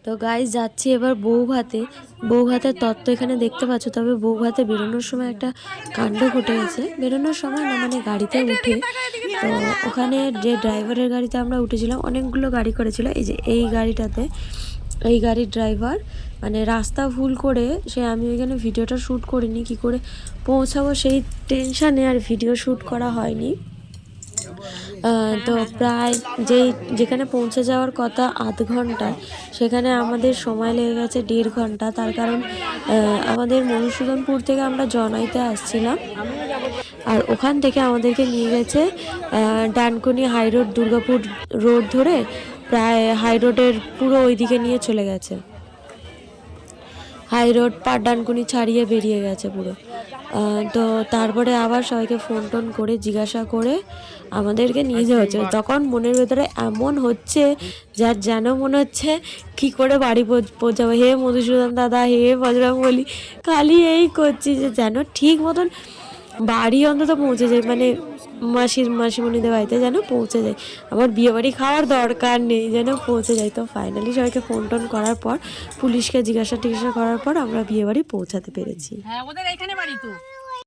তো গাইস যাচ্ছি এবার বউভাতে। বউভাতের তত্ত্ব এখানে দেখতে পাচ্ছ। তবে বউভাতে বেরোনোর সময় একটা কাণ্ড ঘটে গেছে। বেরোনোর সময় না, মানে গাড়িতে উঠে, তো ওখানে যে ড্রাইভারের গাড়িতে আমরা উঠেছিলাম, অনেকগুলো গাড়ি করেছিল। এই যে এই গাড়িটাতে এই গাড়ির ড্রাইভার মানে রাস্তা ভুল করে আমি ওইখানে ভিডিওটা শ্যুট করিনি, কি করে পৌঁছাবো সেই টেনশানে আর ভিডিও শ্যুট করা হয়নি। তো প্রায় যেখানে পৌঁছে যাওয়ার কথা আধ ঘন্টা, সেখানে আমাদের সময় লেগে গেছে 1.5 ঘন্টা। তার কারণ আমাদের মধুসূদনপুর থেকে আমরা জনাইতে আসছিলাম, আর ওখান থেকে আমাদেরকে নিয়ে গেছে Dankuni high road, Durgapur road ধরে প্রায় হাই রোডের পুরো ওইদিকে নিয়ে চলে গেছে। হাই রোড পার ডানকুনি ছাড়িয়ে বেরিয়ে গেছে পুরো। তো তারপরে আবার সবাইকে ফোন টোন করে জিজ্ঞাসা করে আমাদেরকে নিয়ে যাওয়া হচ্ছে। তখন মনের ভেতরে এমন হচ্ছে যার যেন মনে হচ্ছে কী করে বাড়ি পৌঁছাবো, হে মধুসূদন দাদা, হে বজরং বলি, খালি এই করছি যে যেন ঠিক মতন বাড়ি অন্তত পৌঁছে যায়, মানে মাসিমণিদের বাড়িতে যেন পৌঁছে যায়। আমার বিয়েবাড়ি খাওয়ার দরকার নেই, যেন পৌঁছে যায়। তো ফাইনালি সবাইকে ফোন টোন করার পর, পুলিশকে জিজ্ঞাসা টিজ্ঞাসা করার পর আমরা বিয়েবাড়ি পৌঁছাতে পেরেছি। হ্যাঁ, ওদের এখানে বাড়ি তো।